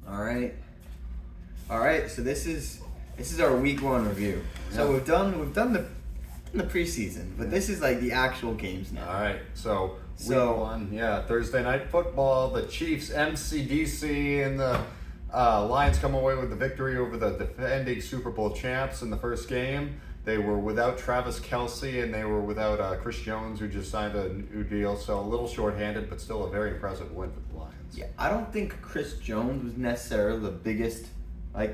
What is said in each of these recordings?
All right. All right. So this is our week 1 review. So Yeah. we've done the preseason, but this is like the actual games now. All right, so So- week 1, Thursday night football. The Chiefs, MCDC, and the Lions come away with the victory over the defending Super Bowl champs in the first game. They were without Travis Kelce, and they were without Chris Jones, who just signed a new deal. So a little shorthanded, but still a very impressive win for the Lions. Yeah, I don't think Chris Jones was necessarily the biggest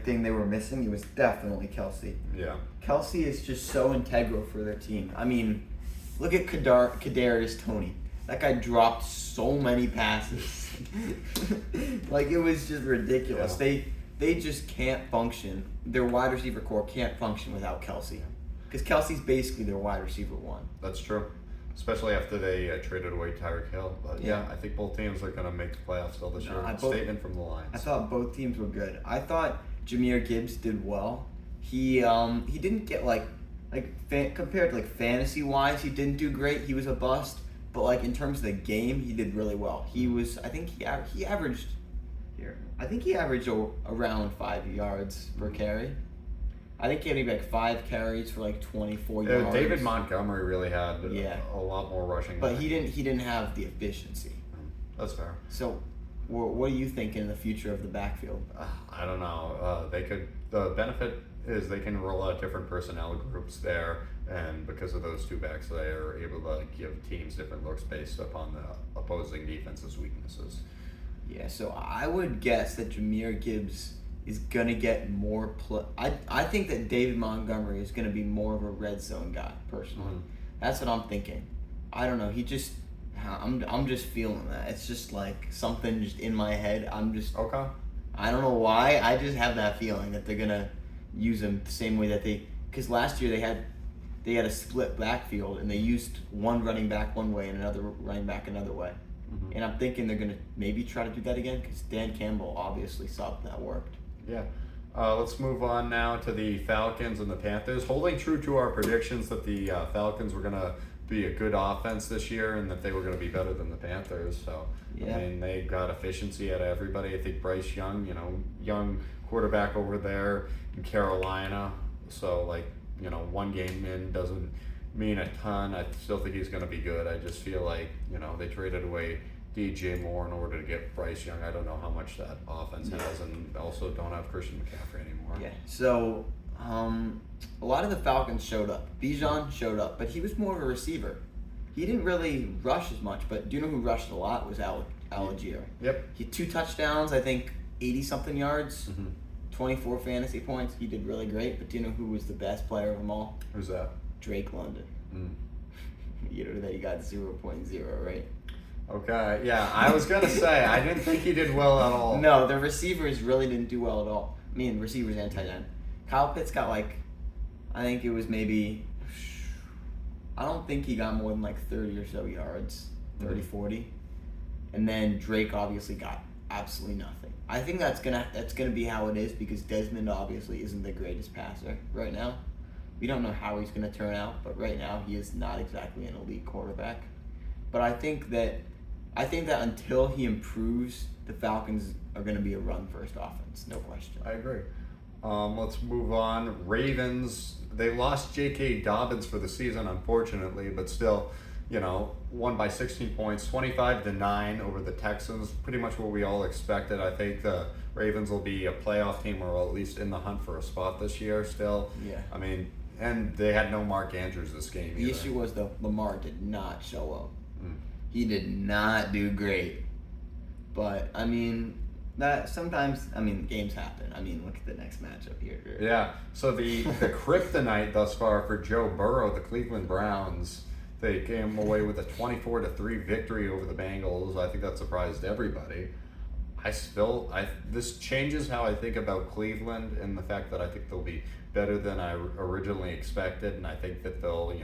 thing they were missing. It was definitely Kelce. Yeah. Kelce is just so integral for their team. I mean, look at Kadarius Toney. That guy dropped so many passes. Like, it was just ridiculous. Yeah. They just can't function. Their wide receiver core can't function without Kelce. Because Kelsey's basically their wide receiver 1. That's true, especially after they traded away Tyreek Hill. But Yeah. I think both teams are going to make the playoffs still this year. Statement from the Lions. I thought both teams were good. I thought Jahmyr Gibbs did well. He didn't get compared to fantasy wise, he didn't do great. He was a bust. But in terms of the game, he did really well. He averaged around 5 yards per carry. I think he had maybe 5 carries for 24 yards. David Montgomery really had Yeah. a lot more rushing. But he didn't have the efficiency. That's fair. So, what do you think in the future of the backfield? I don't know. The benefit is they can roll out different personnel groups there, and because of those two backs, they are able to give teams different looks based upon the opposing defense's weaknesses. Yeah, so I would guess that Jahmyr Gibbs is gonna get more play. I think that David Montgomery is gonna be more of a red zone guy personally. Mhm. That's what I'm thinking. I don't know. I'm just feeling that. It's just something just in my head. Okay. I don't know why. I just have that feeling that they're gonna use him the same way that because last year they had a split backfield and they used one running back one way and another running back another way. Mhm. And I'm thinking they're gonna maybe try to do that again because Dan Campbell obviously saw that worked. Yeah. Let's move on now to the Falcons and the Panthers. Holding true to our predictions that the Falcons were going to be a good offense this year and that they were going to be better than the Panthers. So, Yeah. I mean, they got efficiency out of everybody. I think Bryce Young, young quarterback over there in Carolina. So, one game in doesn't mean a ton. I still think he's going to be good. I just feel like, they traded away DJ Moore in order to get Bryce Young. I don't know how much that offense has, and also don't have Christian McCaffrey anymore. Yeah. So a lot of the Falcons showed up. Bijan showed up, but he was more of a receiver. He didn't really rush as much. But do you know who rushed a lot was Algier. Yep. He had 2 touchdowns, I think 80-something yards, Mm-hmm. 24 fantasy points. He did really great. But do you know who was the best player of them all? Who's that? Drake London. Mm. You know that he got 0.0, right? Okay, yeah, I was gonna say I didn't think he did well at all. No, the receivers really didn't do well at all. I mean, receivers and tight end. Kyle Pitts got I think it was maybe, I don't think he got more than 30 or so yards, 30, 40. And then Drake obviously got absolutely nothing. I think that's gonna be how it is because Desmond obviously isn't the greatest passer right now. We don't know how he's gonna turn out, but right now he is not exactly an elite quarterback. But I think that until he improves, the Falcons are going to be a run-first offense, no question. I agree. Let's move on. Ravens, they lost J.K. Dobbins for the season, unfortunately, but still, won by 16 points, 25-9 over the Texans. Pretty much what we all expected. I think the Ravens will be a playoff team or at least in the hunt for a spot this year still. Yeah. I mean, and they had no Mark Andrews this game either. The issue was that Lamar did not show up. Mm. He did not do great. But, I mean, games happen. I mean, look at the next matchup here. Yeah, so the kryptonite thus far for Joe Burrow, the Cleveland Browns, they came away with a 24-3 victory over the Bengals. I think that surprised everybody. This changes how I think about Cleveland and the fact that I think they'll be better than I originally expected, and I think that they'll,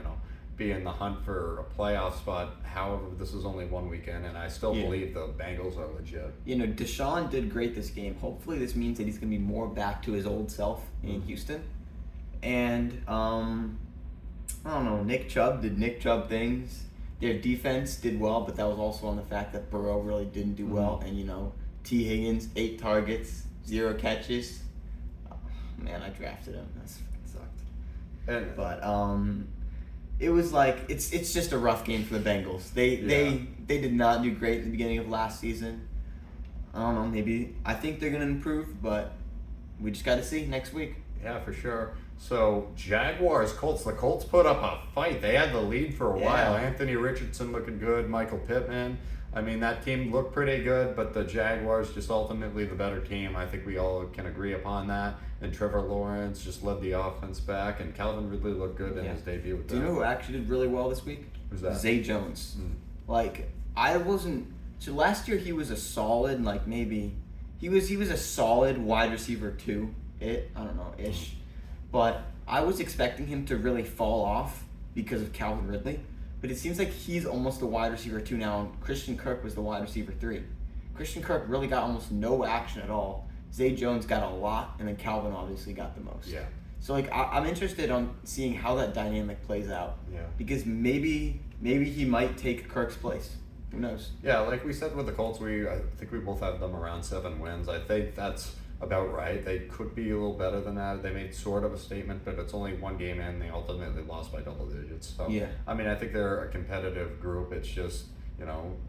be in the hunt for a playoff spot. However, this is only one weekend, and I still believe the Bengals are legit. Deshaun did great this game. Hopefully this means that he's going to be more back to his old self in Houston. And, I don't know, Nick Chubb did Nick Chubb things. Their defense did well, but that was also on the fact that Burrow really didn't do well. And, T. Higgins, 8 targets, 0 catches. Oh, man, I drafted him. That sucked. And But it was like it's just a rough game for the Bengals. They did not do great at the beginning of last season. I don't know. Maybe I think they're gonna improve, but we just got to see next week. yeah, for sure. So Jaguars, Colts. The Colts put up a fight. They had the lead for a while. Anthony Richardson looking good. Michael Pittman. I mean, that team looked pretty good, but the Jaguars just ultimately the better team. I think we all can agree upon that. And Trevor Lawrence just led the offense back, and Calvin Ridley looked good in his debut with them. Do you know who actually did really well this week? Who's that? Zay Jones. Like, I wasn't... So last year he was a solid, like maybe... He was a solid wide receiver too. I don't know, ish. But I was expecting him to really fall off because of Calvin Ridley. But it seems like he's almost the wide receiver 2 now, and Christian Kirk was the wide receiver 3. Christian Kirk really got almost no action at all. Zay Jones got a lot, and then Calvin obviously got the most. Yeah. So like I'm interested on seeing how that dynamic plays out. Yeah. Because maybe he might take Kirk's place. Who knows? Yeah, like we said with the Colts, I think we both have them around 7 wins. I think that's about right. They could be a little better than that. They made sort of a statement, but it's only 1 game in. They ultimately lost by double digits. So yeah. I mean, I think they're a competitive group. It's just,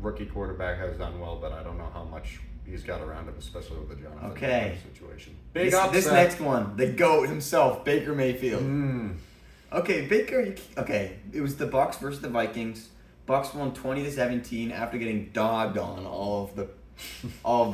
rookie quarterback has done well, but I don't know how much he's got around him, especially with the Jonathan Taylor situation. Big upset. This next one, the GOAT himself, Baker Mayfield. Okay, Baker. Okay, it was the Bucs versus the Vikings. Bucs won 20-17 after getting dogged on all of the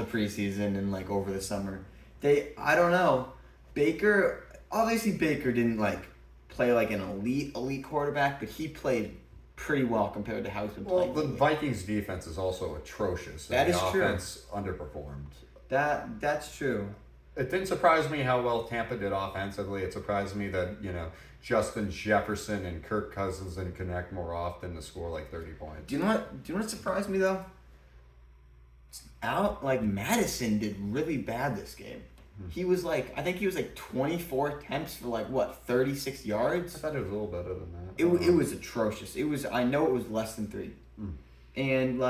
preseason and like over the summer. I don't know. Baker didn't like play like an elite quarterback, but he played pretty well compared to how he's been playing. Well, the Vikings defense is also atrocious. That is true. The offense underperformed. That's true. It didn't surprise me how well Tampa did offensively. It surprised me that, Justin Jefferson and Kirk Cousins didn't connect more often to score like 30 points. Do you know what surprised me though? Madison did really bad this game. He was I think he was 24 attempts for 36 yards. I thought it was a little better than that. It was atrocious. I know it was less than 3. And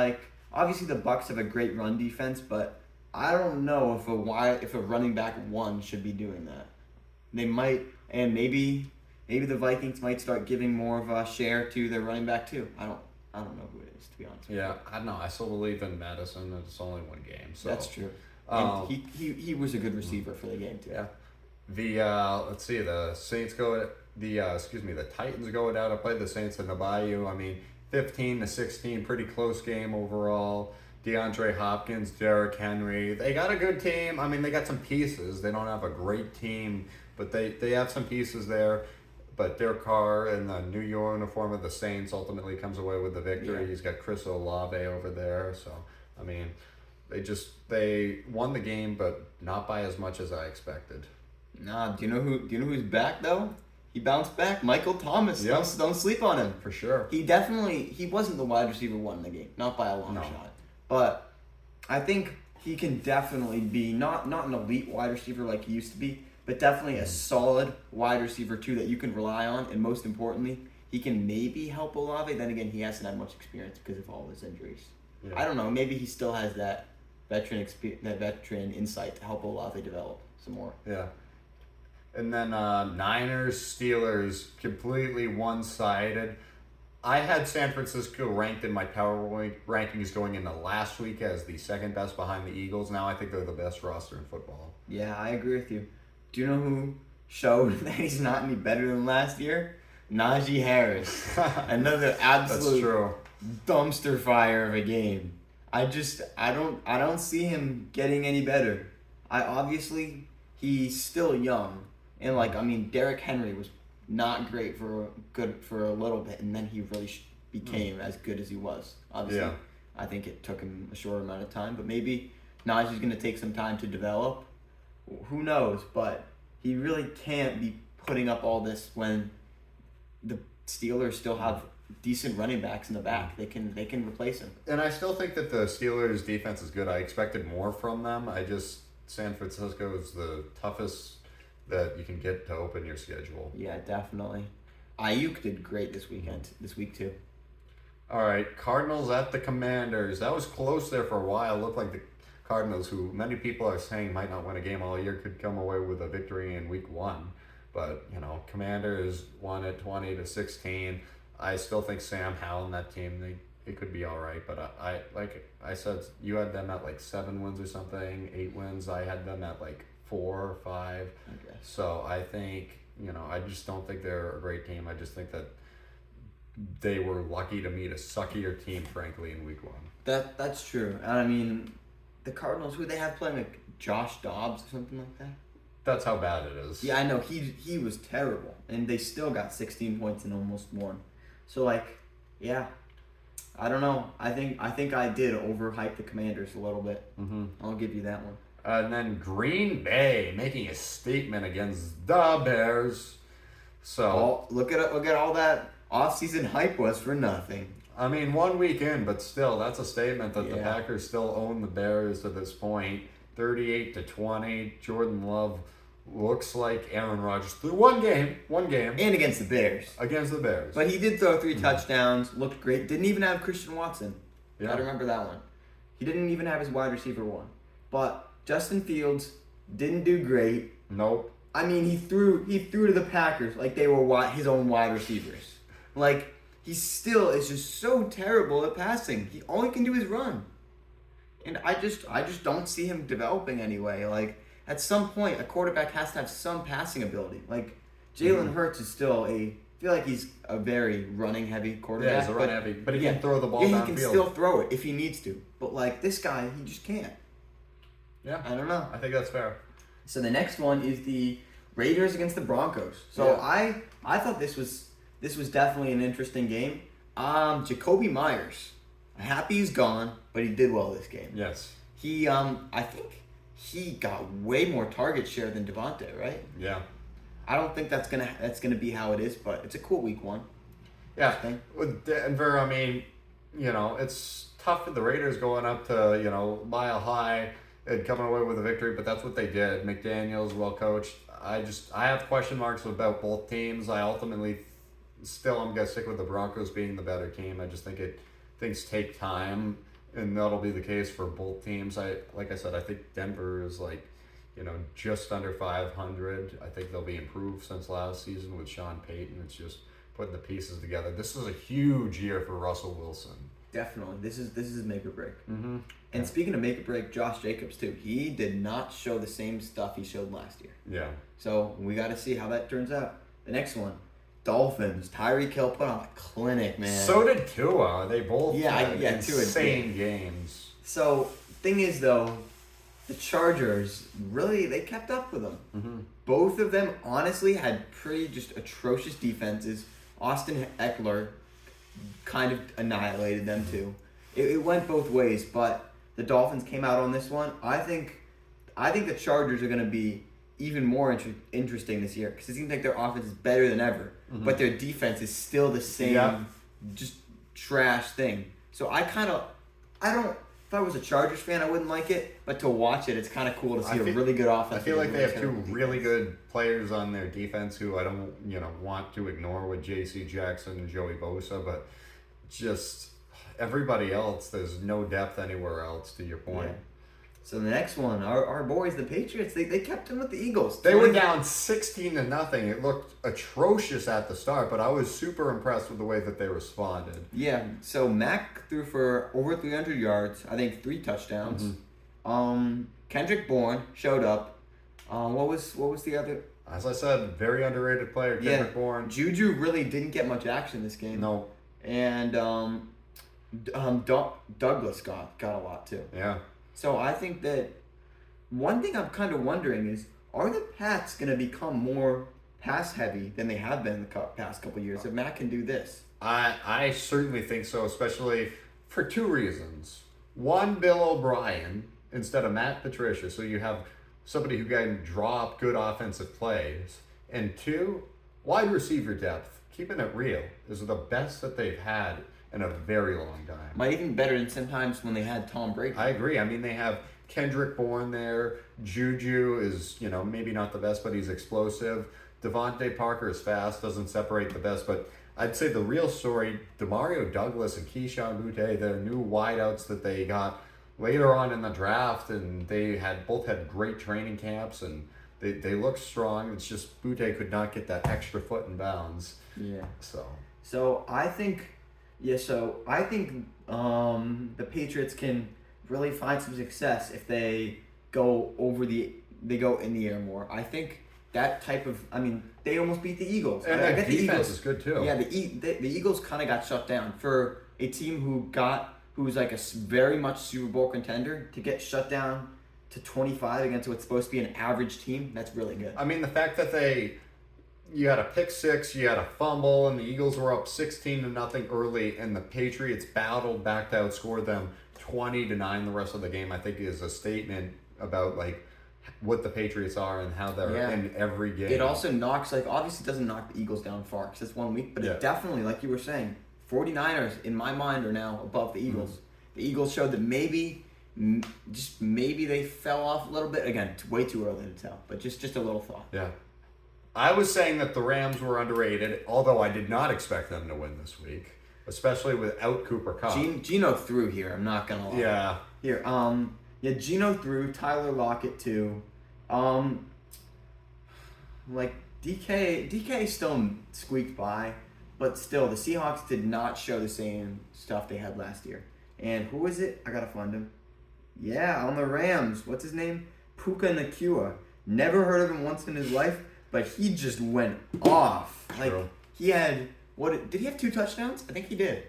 obviously the Bucs have a great run defense, but I don't know if a running back 1 should be doing that. They might, and maybe the Vikings might start giving more of a share to their running back 2. I don't know who it is, to be honest. Yeah, I don't know. I still believe in Madison. It's only 1 game. So that's true. And he was a good receiver for the game too. Yeah. Let's see, the Saints the Titans go down to play the Saints in the Bayou. I mean, 15-16, pretty close game overall. DeAndre Hopkins, Derrick Henry. They got a good team. I mean, they got some pieces. They don't have a great team, but they have some pieces there. But Derek Carr in the new uniform of the Saints ultimately comes away with the victory. Yeah. He's got Chris Olave over there. So, I mean, they won the game, but not by as much as I expected. Nah, do you know who's back though? He bounced back. Michael Thomas. Yep. Don't sleep on him. For sure. He wasn't the wide receiver 1 in the game, not by a long shot. But I think he can definitely be not an elite wide receiver like he used to be, but definitely a solid wide receiver 2 that you can rely on. And most importantly, he can maybe help Olave. Then again, he hasn't had much experience because of all his injuries. Yeah. I don't know. Maybe he still has that veteran insight to help Olave develop some more. Yeah. And then Niners, Steelers, completely one-sided. I had San Francisco ranked in my power rankings going into last week as the second best behind the Eagles. Now I think they're the best roster in football. Yeah, I agree with you. Do you know who showed that he's not any better than last year? Najee Harris. Another absolute dumpster fire of a game. I don't see him getting any better. He's still young. And Derrick Henry was not great for a little bit, and then he really became as good as he was. Obviously, yeah. I think it took him a short amount of time, but maybe Najee's going to take some time to develop. Who knows? But he really can't be putting up all this when the Steelers still have decent running backs in the back. They can replace him. And I still think that the Steelers' defense is good. I expected more from them. San Francisco is the toughest that you can get to open your schedule. Yeah, definitely. Ayuk did great this week too. All right, Cardinals at the Commanders. That was close there for a while. It looked like Cardinals, who many people are saying might not win a game all year, could come away with a victory in week 1. But, Commanders won it 20-16. I still think Sam Howell and that team, it could be all right. But I like I said, you had them at like 7 wins or something, 8 wins. I had them at like 4 or 5. Okay. So I think, I just don't think they're a great team. I just think that they were lucky to meet a suckier team, frankly, in week 1. That's true. And I mean, the Cardinals, who they have playing, like Josh Dobbs or something like that. That's how bad it is. Yeah, I know. He was terrible, and they still got 16 points and almost won. So yeah, I don't know. I think I did overhype the Commanders a little bit. Mm-hmm. I'll give you that one. And then Green Bay making a statement against the Bears. So look at all that off-season hype was for nothing. I mean, 1 week in, but still, that's a statement that the Yeah. Packers still own the Bears to this point. 38-20. Jordan Love looks like Aaron Rodgers through one game. And against the Bears. Against the Bears. But he did throw 3 touchdowns, looked great. Didn't even have Christian Watson. Yeah. I remember that one. He didn't even have his wide receiver one. But Justin Fields didn't do great. Nope. I mean, he threw to the Packers like they were his own wide receivers. Like, he still is just so terrible at passing. All he can do is run. And I just don't see him developing anyway. Like, at some point, a quarterback has to have some passing ability. Like, Jalen Hurts is still I feel like he's a very running heavy quarterback. Yeah, he's a run heavy, but he can throw the ball downfield. Yeah, he can still throw it if he needs to. But like this guy, he just can't. Yeah, I don't know. I think that's fair. So the next one is the Raiders against the Broncos. So Yeah. I thought this was definitely an interesting game. Jacoby Myers, I'm happy he's gone, but he did well this game. Yes. He I think he got way more target share than Devontae, right? Yeah. I don't think that's gonna be how it is, but it's a cool week 1. Yeah. With Denver, I mean, it's tough for the Raiders going up to, Mile High and coming away with a victory, but that's what they did. McDaniels, well coached. I have question marks about both teams. I ultimately I'm gonna stick with the Broncos being the better team. I just think things take time, and that'll be the case for both teams. Like I said, I think Denver is just under 500. I think they'll be improved since last season with Sean Payton. It's just putting the pieces together. This is a huge year for Russell Wilson. Definitely, this is make or break. Mm-hmm. And speaking of make or break, Josh Jacobs too. He did not show the same stuff he showed last year. Yeah. So we got to see how that turns out. The next one, Dolphins. Tyreek Hill put on a clinic, man. So did Tua. They both had Tua insane games. So thing is though, the Chargers they kept up with them. Mm-hmm. Both of them honestly had pretty just atrocious defenses. Austin Eckler kind of annihilated them too. It went both ways, but the Dolphins came out on this one. I think the Chargers are going to be even more interesting this year because it seems like their offense is better than ever, but their defense is still the same, just trash thing. So if I was a Chargers fan, I wouldn't like it, but to watch it, it's kind of cool to see a really good offense. I feel like they have 2 really good players on their defense who I don't, want to ignore with J.C. Jackson and Joey Bosa, but just everybody else, there's no depth anywhere else, to your point. Yeah. So the next one, our boys, the Patriots, they kept them with the Eagles. They were down 16-0. It looked atrocious at the start, but I was super impressed with the way that they responded. Yeah, so Mac threw for over 300 yards, I think 3 touchdowns. Kendrick Bourne showed up. What was the other? As I said, very underrated player, Kendrick Bourne. Juju really didn't get much action this game. No. And Douglas got a lot too. Yeah. So I think that one thing I'm kind of wondering is, are the Pats going to become more pass heavy than they have been in the past couple of years if Matt can do this? I certainly think so, especially for 2 reasons. One, Bill O'Brien instead of Matt Patricia, so you have somebody who can draw up good offensive plays. And 2, wide receiver depth, keeping it real, is the best that they've had in a very long time. Might even better than sometimes when they had Tom Brady. I agree. I mean, they have Kendrick Bourne there. Juju is, maybe not the best, but he's explosive. Devontae Parker is fast, doesn't separate the best, but I'd say the real story, Demario Douglas and Keyshawn Boutte, their new wideouts that they got later on in the draft, and they both had great training camps, and they looked strong. It's just Butte could not get that extra foot in bounds. Yeah. So I think, the Patriots can really find some success if they go in the air more. I think that type of, they almost beat the Eagles. and I their get the defense Eagles. is good too. Yeah, the Eagles kind of got shut down for a team who's like a very much Super Bowl contender to get shut down to 25 against what's supposed to be an average team. That's really good. I mean, the fact that you had a pick six, you had a fumble, and the Eagles were up 16-0 early, and the Patriots battled back to outscore them 20-9 the rest of the game, I think is a statement about like what the Patriots are and how they're in every game. It also knocks, obviously doesn't knock the Eagles down far because it's 1 week, but it definitely, like you were saying, 49ers in my mind are now above the Eagles. Mm-hmm. The Eagles showed that maybe they fell off a little bit. Again, it's way too early to tell, but just a little thought. Yeah. I was saying that the Rams were underrated, although I did not expect them to win this week, especially without Cooper Kupp. Geno threw here, I'm not going to lie. Yeah. Here, Geno threw, Tyler Lockett too. DK still squeaked by, but still, the Seahawks did not show the same stuff they had last year. And who is it? I got to find him. Yeah, on the Rams. What's his name? Puka Nacua. Never heard of him once in his life, but he just went off. True. He had, did he have 2 touchdowns? I think he did.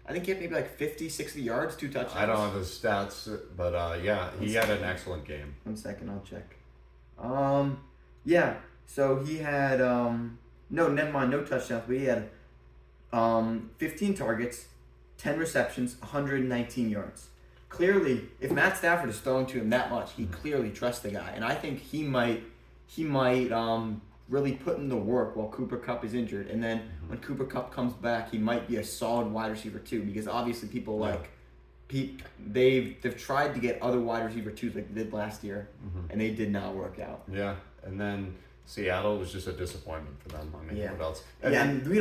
I think he had maybe 50, 60 yards, 2 touchdowns. I don't have his stats, but he had an excellent game. 1 second, I'll check. So he had, no, never mind, no touchdowns, but he had 15 targets, 10 receptions, 119 yards. Clearly, if Matt Stafford is throwing to him that much, he clearly trusts the guy, and I think he might really put in the work while Cooper Kupp is injured, and then when Cooper Kupp comes back, he might be a solid wide receiver too, because obviously people they've tried to get other wide receiver twos like they did last year, and they did not work out. Yeah, and then Seattle was just a disappointment for them. I mean, what else? And we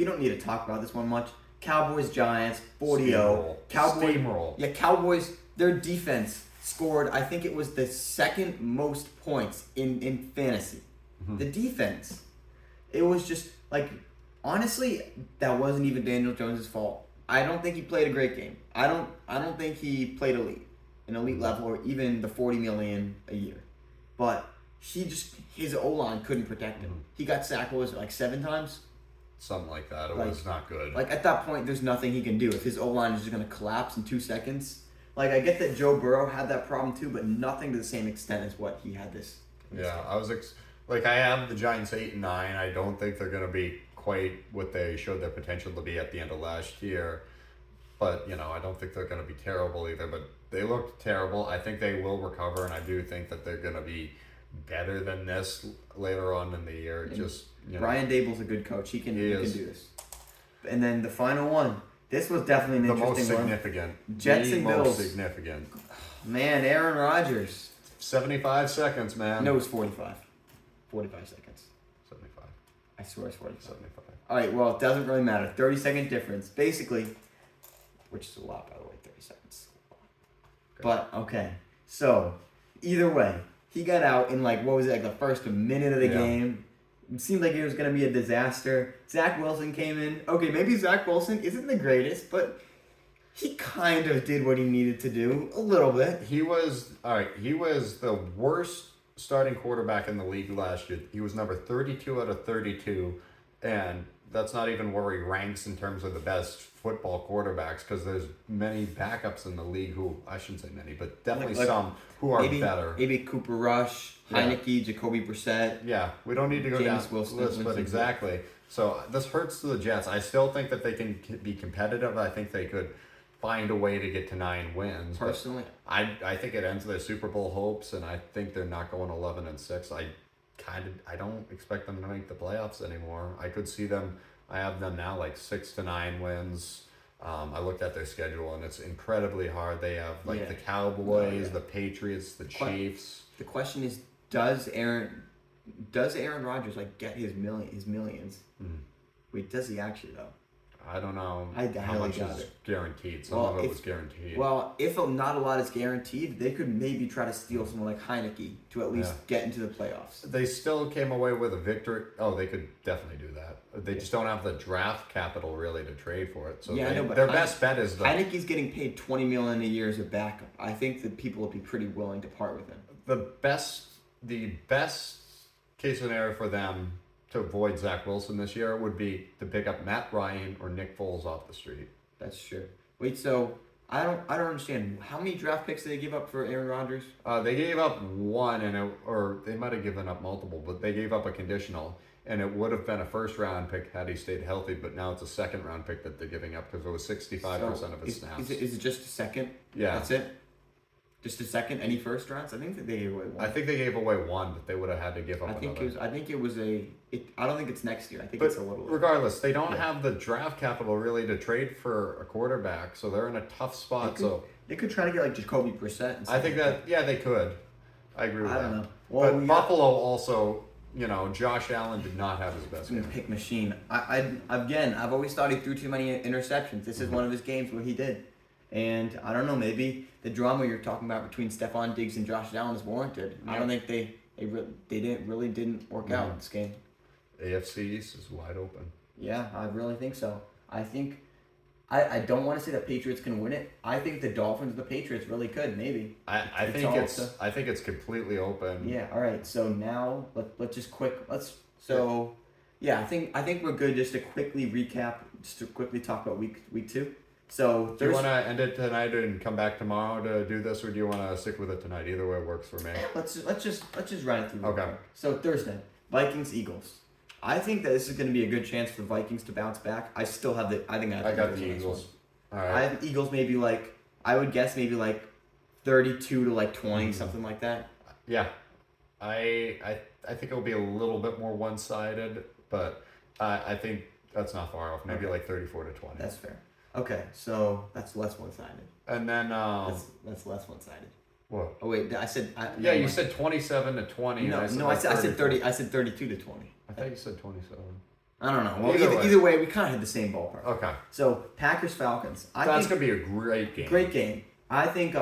don't need to talk about this one much. Cowboys, Giants, 40-0. Cowboys, Steamroll. Yeah, Cowboys, their defense scored, I think it was the second most points in fantasy. Mm-hmm. The defense. It was just, honestly, that wasn't even Daniel Jones' fault. I don't think he played a great game. I don't think he played an elite level, or even the $40 million a year. But his O-line couldn't protect him. Mm-hmm. He got sacked, 7 times? Something like that. It was not good. At that point, there's nothing he can do. If his O-line is just going to collapse in 2 seconds. I get that Joe Burrow had that problem too, but nothing to the same extent as what he had this. Yeah, I was I have the Giants 8-9. I don't think they're going to be quite what they showed their potential to be at the end of last year. But, I don't think they're going to be terrible either. But they looked terrible. I think they will recover, and I do think that they're going to be better than this later on in the year. Brian Dable's a good coach. He can do this. And then the final one. This was definitely an interesting one. The most significant. Jets and Bills. Most significant. Man, Aaron Rodgers. 75 seconds, man. No, it was 45. 45 seconds. 75. I swear it's 45. 75. All right, well, it doesn't really matter. 30-second difference. Basically, which is a lot, by the way, 30 seconds. Okay. But, okay. So, either way, he got out in, the first minute of the game. It seemed like it was going to be a disaster. Zach Wilson came in. Okay, maybe Zach Wilson isn't the greatest, but he kind of did what he needed to do a little bit. He was the worst starting quarterback in the league last year. He was number 32 out of 32, and that's not even where he ranks in terms of the best football quarterbacks, because there's many backups in the league who, I shouldn't say many, but definitely some who are better. Maybe Cooper Rush, Heineke, Jacoby Brissett. Yeah, we don't need to go down James Wilson, the list, but exactly. So this hurts to the Jets. I still think that they can be competitive. I think they could find a way to get to 9 wins. Personally, I think it ends their Super Bowl hopes, and I think they're not going 11-6. I don't expect them to make the playoffs anymore. I could see them. I have them now 6 to 9 wins. I looked at their schedule, and it's incredibly hard. They have the Cowboys, the Patriots, the Chiefs. The question is, does Aaron Rodgers get his millions? Mm-hmm. Wait, does he actually though? I don't know I how highly much doubt is it. guaranteed. Some Well, of it was guaranteed. Well, if not a lot is guaranteed, they could maybe try to steal someone like Heineke to at least get into the playoffs. They still came away with a victory. Oh, they could definitely do that. They just don't have the draft capital really to trade for it. So I know, but their best bet is Heineke's getting paid $20 million a year as a backup. I think that people would be pretty willing to part with him. the best case scenario for them to avoid Zach Wilson this year would be to pick up Matt Ryan or Nick Foles off the street. That's true. Wait, so I don't understand. How many draft picks did they give up for Aaron Rodgers? They gave up one, or they might have given up multiple, but they gave up a conditional, and it would have been a first-round pick had he stayed healthy, but now it's a second-round pick that they're giving up because it was 65% of his snaps. Is it just a second? Yeah. That's it? Just a second? Any first rounds? I think that they gave away one. I think they gave away one, but they would have had to give up I think another. I don't think it's next year. I think But it's a little. regardless, they don't have the draft capital really to trade for a quarterback, so they're in a tough spot. They could try to get like Jacoby Brissett. And I think that they could. I agree with that. I don't know. Well, But Buffalo also, Josh Allen did not have his best game. Pick machine. I've always thought he threw too many interceptions. This is one of his games where he did, and I don't know. Maybe the drama you're talking about between Stephon Diggs and Josh Allen is warranted. I don't think they didn't work out this game. AFC East is wide open. Yeah, I really think so. I think I don't want to say the Patriots can win it. I think the Dolphins and the Patriots really could, maybe. I think it's completely open. Yeah, all right. So now let's just I think we're good just to quickly recap, just to quickly talk about week 2. So do you want to end it tonight and come back tomorrow to do this, or do you want to stick with it tonight? Either way works for me. Let's just run it through. Okay. So Thursday, Vikings Eagles. I think that this is going to be a good chance for the Vikings to bounce back. I still have I got the Eagles. All right. I have the Eagles maybe I would guess maybe 32 to 20, something like that. Yeah. I think it'll be a little bit more one-sided, but I think that's not far off. Maybe 34 to 20. That's fair. Okay, so that's less one-sided. And then that's less one-sided. What? Oh wait, I said. You said 27 to 20. No, I said 30. I said 32 to 20. I thought you said 27. I don't know. Well, either way, we kind of had the same ballpark. Okay. So Packers Falcons. That's gonna be a great game. Great game. I think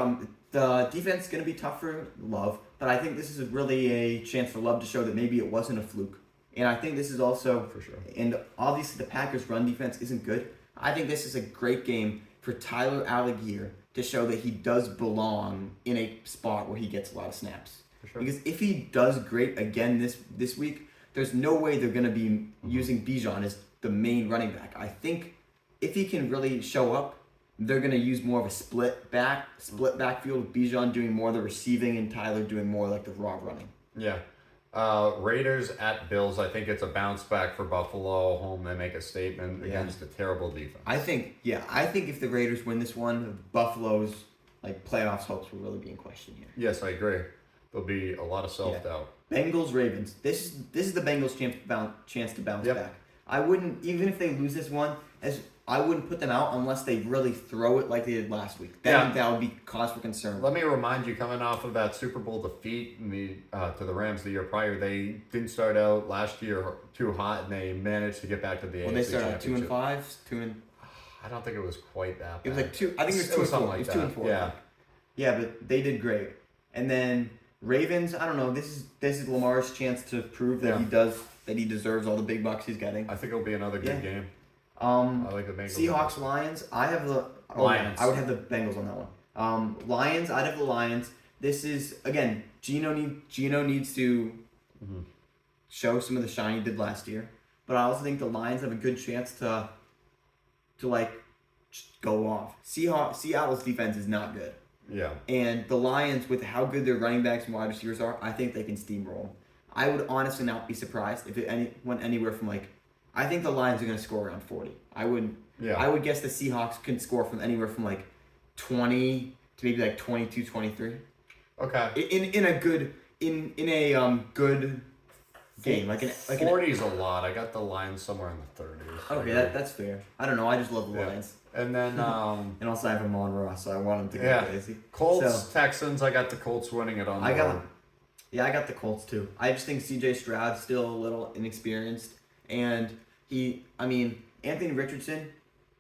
the defense is gonna be tough for Love, but I think this is really a chance for Love to show that maybe it wasn't a fluke. And I think this is also for sure. And obviously the Packers' run defense isn't good. I think this is a great game for Tyler Algier to show that he does belong in a spot where he gets a lot of snaps. For sure. Because if he does great again this week, there's no way they're going to be using Bijan as the main running back. I think if he can really show up, they're going to use more of a split backfield with Bijan doing more of the receiving and Tyler doing more like the raw running. Yeah. Raiders at Bills. I think it's a bounce back for Buffalo. Home, they make a statement against a terrible defense. I think if the Raiders win this one, Buffalo's playoffs hopes will really be in question here. Yes, I agree. There'll be a lot of self-doubt. Bengals Ravens. This is the Bengals chance to bounce back. I wouldn't, even if they lose this one, I wouldn't put them out unless they really throw it like they did last week. That would be cause for concern. Let me remind you, coming off of that Super Bowl defeat to the Rams the year prior, they didn't start out last year too hot, and they managed to get back to the AFC they started Championship. 2-5, I don't think it was quite that bad. It was like 2. I think it was 2-4. It was 2-4. Yeah. Yeah, but they did great. And then Ravens. I don't know. This is Lamar's chance to prove that he deserves all the big bucks he's getting. I think it'll be another good game. I like the Bengals. Seahawks, Lions. I have the Lions. I would have the Bengals on that one. Lions. I'd have the Lions. This is again. Gino needs to show some of the shine he did last year, but I also think the Lions have a good chance to go off. Seattle's defense is not good. Yeah. And the Lions, with how good their running backs and wide receivers are, I think they can steamroll them. I would honestly not be surprised if it went anywhere from I think the Lions are going to score around 40. I would guess the Seahawks can score from anywhere from 20 to maybe 22, 23. Okay. In a good game, 40 is a lot. I got the Lions somewhere in the 30s. Okay, that's fair. I don't know. I just love the Lions. And then and also I have him on Ross, so I want him to go crazy. Colts, Texans. I got the Colts winning it on the road. I got the Colts too. I just think C.J. Stroud's still a little inexperienced, and Anthony Richardson,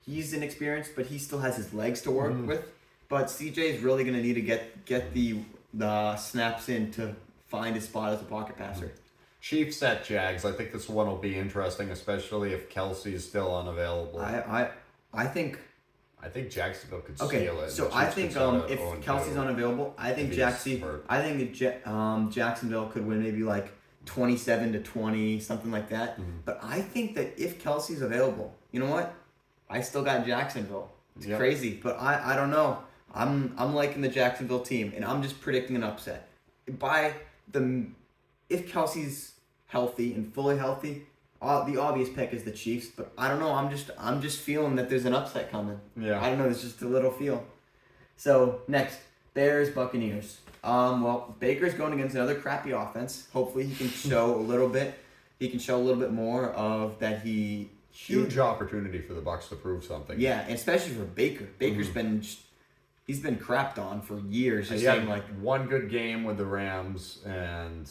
he's inexperienced, but he still has his legs to work with. But CJ is really going to need to get the snaps in to find his spot as a pocket passer. Chiefs at Jags. I think this one will be interesting, especially if Kelsey is still unavailable. I think. I think Jacksonville could Okay, steal it. so I think if Kelsey's unavailable, I think Jacksonville could win maybe like 27-20, something like that. But I think that if Kelsey's available, you know what? I still got Jacksonville. It's crazy, but I don't know. I'm liking the Jacksonville team, and I'm just predicting an upset. If Kelsey's healthy and fully healthy, the obvious pick is the Chiefs, but I don't know. I'm just feeling that there's an upset coming. Yeah. I don't know. There's just a little feel. So next, Bears Buccaneers. Well, Baker's going against another crappy offense. Hopefully, he can show a little bit. He can show a little bit more of that. Huge opportunity for the Bucs to prove something. Yeah, and especially for Baker. Baker's he's been crapped on for years. He had one good game with the Rams, and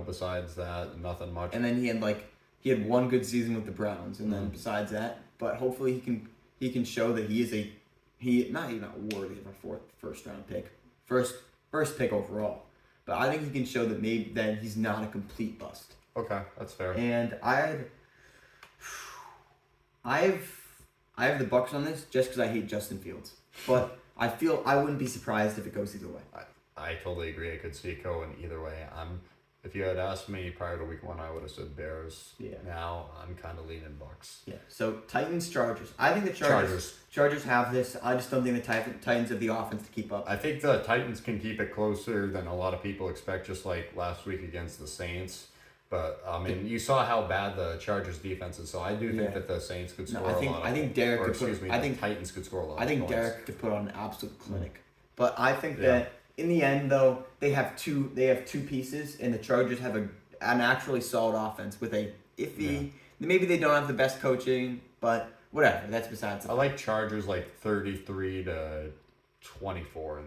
besides that, nothing much. And then he had one good season with the Browns, and then besides that, but hopefully he can show that he's not worthy of a first round pick, first pick overall. But I think he can show that that he's not a complete bust. Okay, that's fair. And I have the Bucs on this just because I hate Justin Fields, but I feel I wouldn't be surprised if it goes either way. I totally agree. I could see it going either way. If you had asked me prior to week 1, I would have said Bears. Yeah. Now I'm kind of leaning Bucs. Yeah. So Titans, Chargers. I think the Chargers have this. I just don't think the Titans have the offense to keep up. I think the Titans can keep it closer than a lot of people expect, just like last week against the Saints. But you saw how bad the Chargers defense is, so I do think that the Saints could score a lot. I think Titans could score a lot. I think Derek could put on an absolute clinic. But I think that in the end, though, they have two pieces, and the Chargers have an actually solid offense with a iffy. Yeah. Maybe they don't have the best coaching, but whatever. That's besides. I like Chargers 33-24 in this.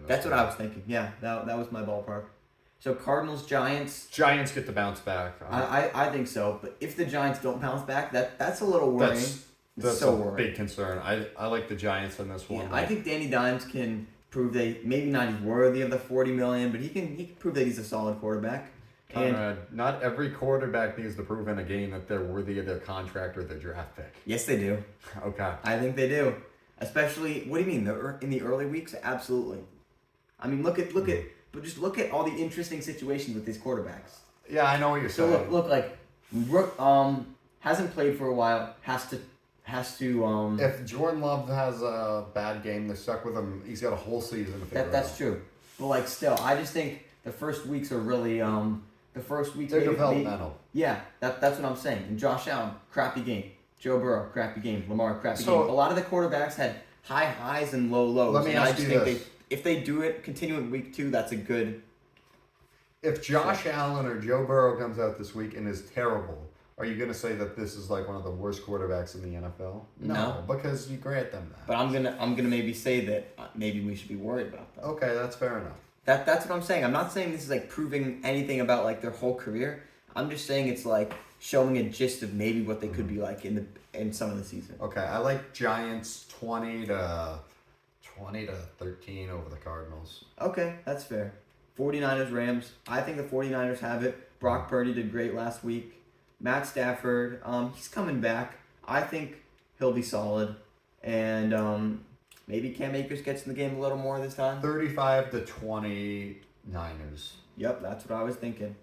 That's what I was thinking. Yeah, that was my ballpark. So Cardinals, Giants. Giants get the bounce back. I think so, but if the Giants don't bounce back, that's a little worrying. That's so a big concern. I like the Giants in this one. Yeah, I think Danny Dimes can prove that maybe not he's worthy of the $40 million, but he can prove that he's a solid quarterback. Conrad, not every quarterback needs to prove in a game that they're worthy of their contract or their draft pick. Yes, they do. Okay. I think they do. Especially, what do you mean? In the early weeks? Absolutely. I mean, but just look at all the interesting situations with these quarterbacks. Yeah, I know what you're saying. So look like Rook hasn't played for a while, has to if Jordan Love has a bad game, they're stuck with him. He's got a whole season to figure it out. That's true. But still, I just think the first weeks are really they're developmental. Yeah, that's what I'm saying. And Josh Allen, crappy game. Joe Burrow, crappy game. Lamar, crappy game. A lot of the quarterbacks had high highs and low lows. Let me ask you this. If they do it, continue in week 2, that's a good. If Josh Allen or Joe Burrow comes out this week and is terrible, are you going to say that this is one of the worst quarterbacks in the NFL? No, because you grant them that. But I'm gonna maybe say that maybe we should be worried about that. Okay, that's fair enough. That's what I'm saying. I'm not saying this is proving anything about their whole career. I'm just saying it's showing a gist of maybe what they could be like in some of the season. Okay, I like Giants 20 to 13 over the Cardinals. Okay, that's fair. 49ers, Rams. I think the 49ers have it. Brock Purdy did great last week. Matt Stafford, he's coming back. I think he'll be solid. And maybe Cam Akers gets in the game a little more this time. 35-20 Niners. Yep, that's what I was thinking.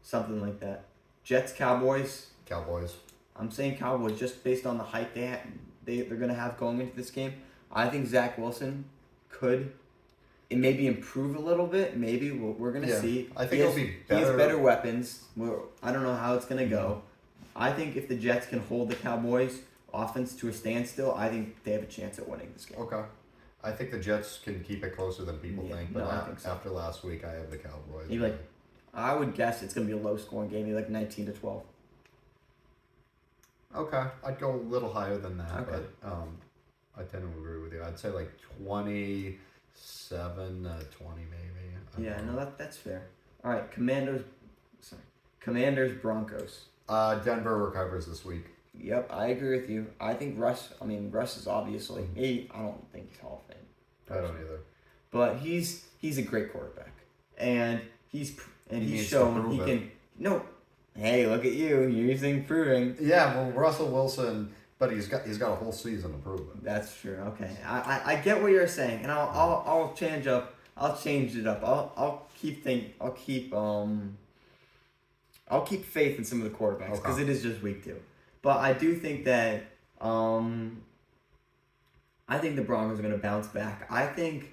Something like that. Jets, Cowboys. Cowboys. I'm saying Cowboys just based on the hype they're going to have going into this game. I think Zach Wilson could maybe improve a little bit. Maybe we're going to see. I think he'll be better. He has better weapons. I don't know how it's going to go. I think if the Jets can hold the Cowboys offense to a standstill, I think they have a chance at winning this game. Okay. I think the Jets can keep it closer than people think, but I think so. After last week, I have the Cowboys. Maybe I would guess it's going to be a low-scoring game, maybe 19-12. Okay. I'd go a little higher than that, okay. But I tend to agree with you. I'd say 27-20 maybe. Yeah, no, that's fair. All right, Commanders, Broncos. Denver recovers this week. Yep, I agree with you. I think Russ is obviously, I don't think he's Hall of Fame. I don't either. But he's a great quarterback. And he's needs to shown prove he it. can, no, hey, look at you, you're using proving. Yeah, well, Russell Wilson, but he's got a whole season to prove it. That's true. Okay, I get what you're saying, and I'll change up. I'll change it up. I'll keep faith in some of the quarterbacks because Okay. it is just week 2. But I do think that I think the Broncos are going to bounce back. I think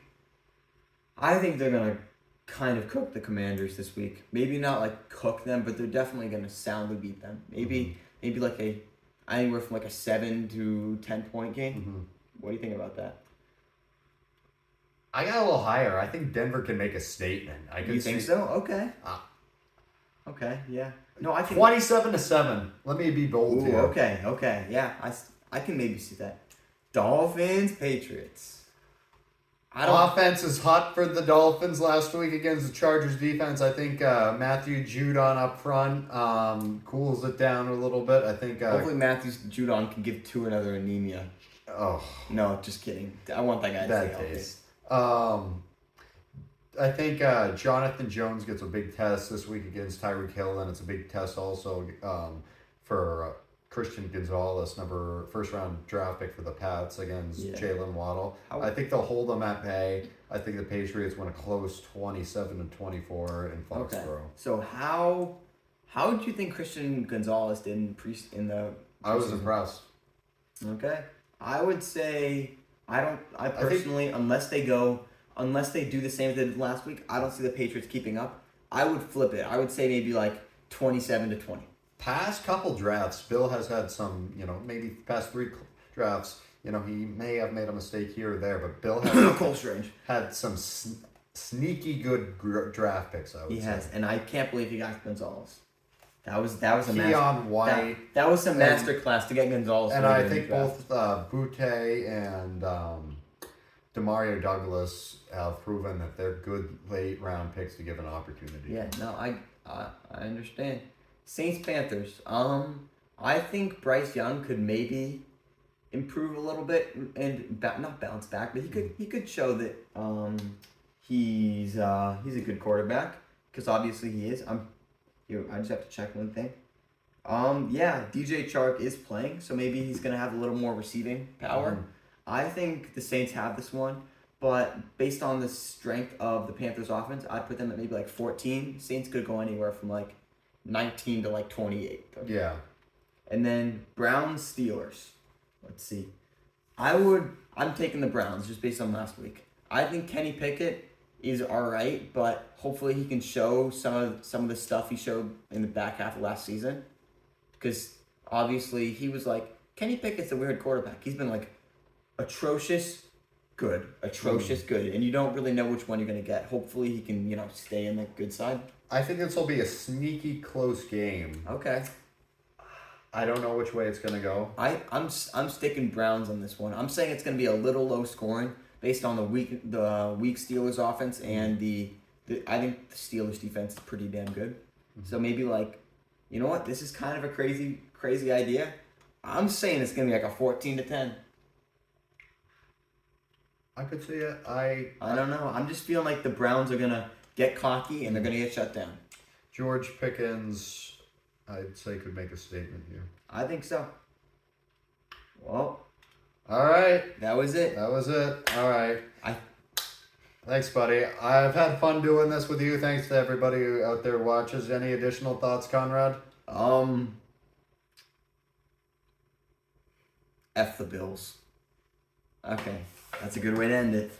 they're going to kind of cook the Commanders this week. Maybe not like cook them, but they're definitely going to soundly beat them. Maybe like anywhere from like a 7 to 10 point game. Mm-hmm. What do you think about that? I got a little higher. I think Denver can make a statement. You think so? Okay. Okay. Yeah. No, I think 27-7. Let me be bold Ooh, here. Okay. Yeah, I can maybe see that. Dolphins, Patriots. Offense is hot for the Dolphins last week against the Chargers defense. I think Matthew Judon up front cools it down a little bit. I think Hopefully Matthew Judon can give Tua another anemia. Oh, No, just kidding. I want that guy to bad stay healthy. taste. I think Jonathan Jones gets a big test this week against Tyreek Hill, and it's a big test also for Christian Gonzalez, first round draft pick for the Pats against Jalen Waddle. I think they'll hold them at bay. I think the Patriots win a close 27-24 in Foxborough. Okay. So how did you think Christian Gonzalez did in the? I was impressed. Okay, I would say I personally, unless they do the same as they did last week, I don't see the Patriots keeping up. I would flip it. I would say maybe like 27-20. Past couple drafts, Bill has had some, maybe past 3 drafts, he may have made a mistake here or there, but Bill has Cole Strange had some sneaky good draft picks, I would say. He has, and I can't believe he got Gonzalez. That was a Keon White. That was some master class to get Gonzalez. And I think both Butte and Demario Douglas have proven that they're good late round picks to give an opportunity. Yeah, no, I understand. Saints Panthers. I think Bryce Young could maybe improve a little bit and not bounce back, but he could show that he's a good quarterback because obviously he is. I just have to check one thing. DJ Chark is playing, so maybe he's gonna have a little more receiving power. Mm-hmm. I think the Saints have this one, but based on the strength of the Panthers offense, I'd put them at maybe like 14. Saints could go anywhere from like 19 to like 28. Okay? Yeah. And then Browns Steelers. Let's see. I'm taking the Browns just based on last week. I think Kenny Pickett is all right, but hopefully he can show some of the stuff he showed in the back half of last season. Because obviously he was like, Kenny Pickett's a weird quarterback. He's been like atrocious good, and you don't really know which one you're going to get. Hopefully he can, stay in the good side. I think this will be a sneaky close game. Okay. I don't know which way it's going to go. I'm sticking Browns on this one. I'm saying it's going to be a little low scoring based on the weak Steelers offense and I think the Steelers defense is pretty damn good. Mm-hmm. So maybe like, you know what? This is kind of a crazy idea. I'm saying it's going to be like a 14-10. I could see it. I don't know. I'm just feeling like the Browns are going to get cocky and they're going to get shut down. George Pickens, I'd say, could make a statement here. I think so. Well, all right. that was it. All right. Thanks, buddy. I've had fun doing this with you. Thanks to everybody who out there watches. Any additional thoughts, Conrad? F the Bills. Okay, that's a good way to end it.